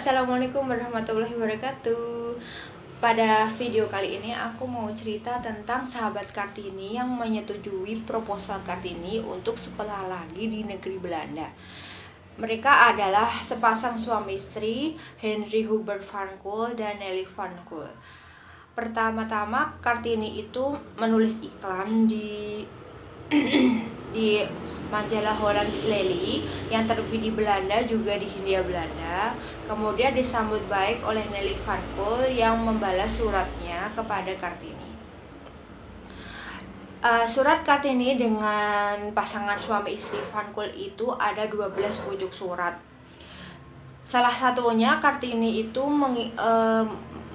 Assalamualaikum warahmatullahi wabarakatuh. Pada video kali ini aku mau cerita tentang sahabat Kartini yang menyetujui proposal Kartini untuk sekolah lagi di negeri Belanda. Mereka adalah sepasang suami istri, Henry Hubert van Kool dan Nelly van Kool. Pertama-tama Kartini itu menulis iklan di majalah Hollands Lely yang terbit di Belanda juga di Hindia Belanda. Kemudian disambut baik oleh Nelly van Kool yang membalas suratnya kepada Kartini. Surat Kartini dengan pasangan suami istri van Kool itu ada 12 pucuk surat. Salah satunya Kartini itu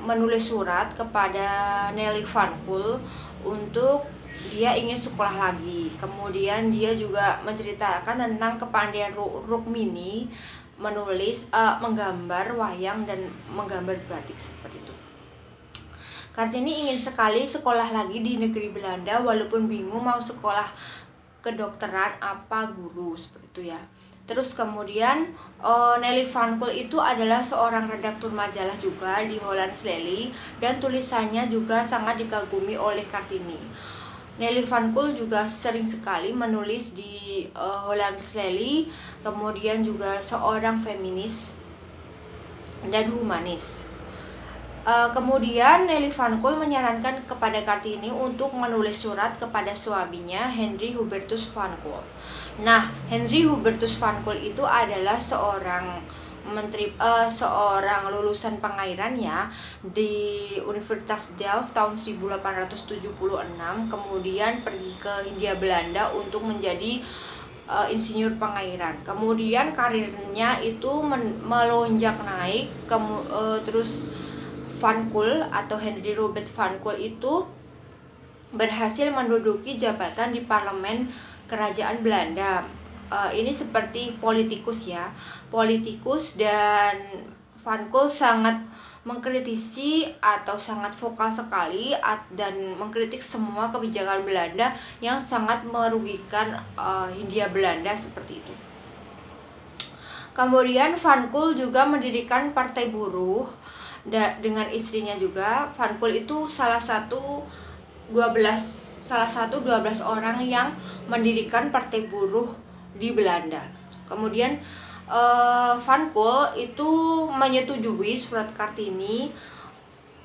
menulis surat kepada Nelly van Kool untuk dia ingin sekolah lagi. Kemudian dia juga menceritakan tentang kepandaian Rukmini menulis, menggambar wayang dan menggambar batik seperti itu. Kartini ingin sekali sekolah lagi di negeri Belanda walaupun bingung mau sekolah kedokteran apa guru seperti itu ya. Terus kemudian Nelly van Kool itu adalah seorang redaktur majalah juga di Hollands Lely dan tulisannya juga sangat dikagumi oleh Kartini. Nelly van Kool juga sering sekali menulis di Hollands Lely, kemudian juga seorang feminis dan humanis. Kemudian Nelly van Kool menyarankan kepada Kartini untuk menulis surat kepada suaminya Henry Hubertus van Kool. Nah, Henry Hubertus van Kool itu adalah seorang lulusan pengairan ya di Universitas Delft tahun 1876, kemudian pergi ke Hindia Belanda untuk menjadi insinyur pengairan. Kemudian karirnya itu melonjak naik, terus Van Kool atau Henry Robert van Kool itu berhasil menduduki jabatan di parlemen kerajaan Belanda. Ini seperti politikus ya, dan Van Kool sangat mengkritisi atau sangat vokal sekali dan mengkritik semua kebijakan Belanda yang sangat merugikan Hindia Belanda seperti itu. Kemudian Van Kool juga mendirikan Partai Buruh dengan istrinya juga. Van Kool itu salah satu 12 orang yang mendirikan Partai Buruh di Belanda. Kemudian Van Kool itu menyetujui surat Kartini.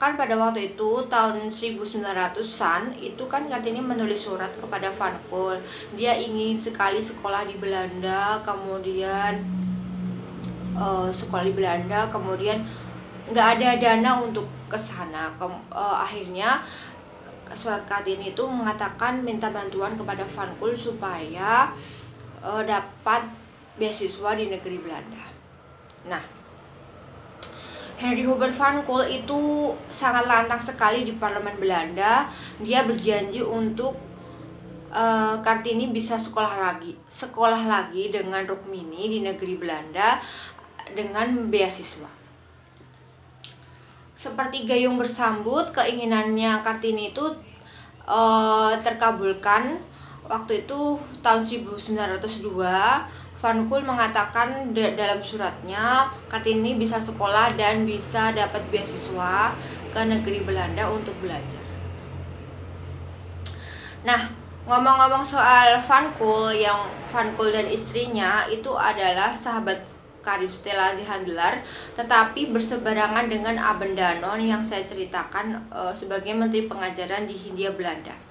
Kan pada waktu itu tahun 1900-an itu kan Kartini menulis surat kepada Van Kool. Dia ingin sekali sekolah di Belanda, kemudian nggak ada dana untuk ke sana. Akhirnya surat Kartini itu mengatakan minta bantuan kepada Van Kool supaya dapat beasiswa di negeri Belanda. Nah, Henry Hubert van Kool itu sangat lantang sekali di parlemen Belanda. Dia berjanji untuk Kartini bisa sekolah lagi dengan Rukmini di negeri Belanda dengan beasiswa. Seperti gayung bersambut, keinginannya Kartini itu terkabulkan. Waktu itu tahun 1902 Van Kool mengatakan dalam suratnya Kartini bisa sekolah dan bisa dapat beasiswa ke negeri Belanda untuk belajar. Nah, ngomong-ngomong soal Van Kool dan istrinya itu adalah sahabat karib Stella Zeehandelaar, tetapi berseberangan dengan Abben Danone yang saya ceritakan sebagai menteri pengajaran di Hindia Belanda.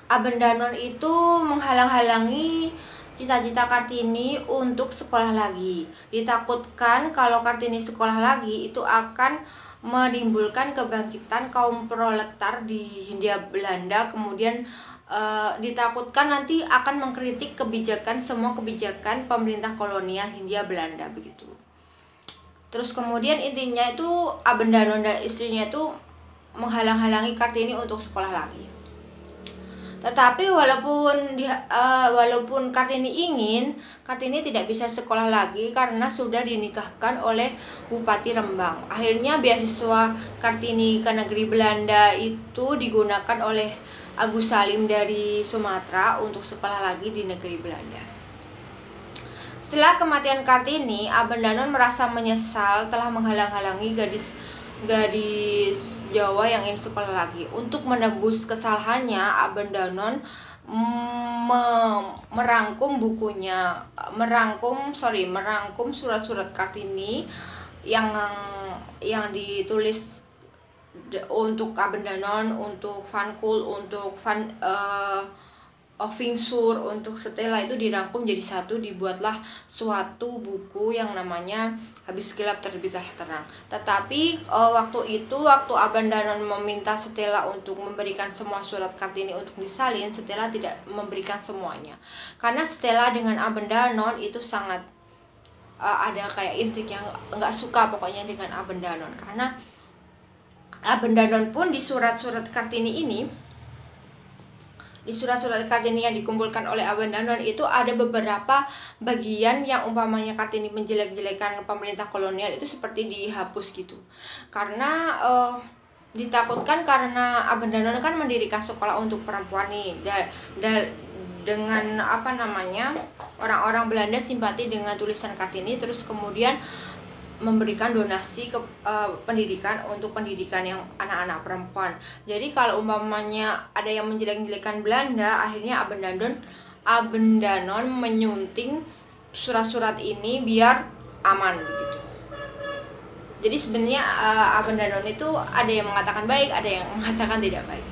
Abben Danone itu menghalang-halangi cita-cita Kartini untuk sekolah lagi. Ditakutkan kalau Kartini sekolah lagi itu akan menimbulkan kebangkitan kaum proletar di Hindia Belanda. Kemudian ditakutkan nanti akan mengkritik semua kebijakan pemerintah kolonial Hindia Belanda begitu. Terus kemudian intinya itu Abben Danone dan istrinya itu menghalang-halangi Kartini untuk sekolah lagi. Tetapi walaupun Kartini ingin, Kartini tidak bisa sekolah lagi karena sudah dinikahkan oleh Bupati Rembang. Akhirnya beasiswa Kartini ke negeri Belanda itu digunakan oleh Agus Salim dari Sumatera untuk sekolah lagi di negeri Belanda. Setelah kematian Kartini, Abendanon merasa menyesal telah menghalang-halangi gadis Jawa yang ingin sekolah lagi. Untuk menebus kesalahannya, Abendanon merangkum surat-surat Kartini yang ditulis untuk Abendanon, untuk Vankul, untuk Ovingsur, untuk Stella, itu dirangkum jadi satu, dibuatlah suatu buku yang namanya Habis Gelap Terbitlah Terang. Tetapi waktu Abendanon meminta Stella untuk memberikan semua surat Kartini untuk disalin, Stella tidak memberikan semuanya. Karena Stella dengan Abendanon itu sangat ada kayak intrik yang nggak suka pokoknya dengan Abendanon. Karena Abendanon pun di surat-surat Kartini yang dikumpulkan oleh Abendanon itu ada beberapa bagian yang umpamanya Kartini menjelek-jelekan pemerintah kolonial itu seperti dihapus gitu. Karena ditakutkan karena Abendanon kan mendirikan sekolah untuk perempuan nih, dengan orang-orang Belanda simpati dengan tulisan Kartini, terus kemudian memberikan donasi ke pendidikan untuk pendidikan yang anak-anak perempuan. Jadi kalau umpamanya ada yang menjelek-jelekan Belanda, akhirnya Abendanon menyunting surat-surat ini biar aman begitu. Jadi sebenarnya Abendanon itu ada yang mengatakan baik, ada yang mengatakan tidak baik.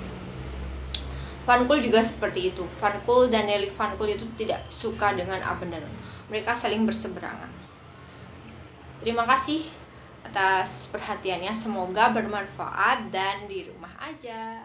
Vankul juga seperti itu. Vankul dan Nelik Vankul itu tidak suka dengan Abendanon. Mereka saling berseberangan. Terima kasih atas perhatiannya, semoga bermanfaat dan di rumah aja.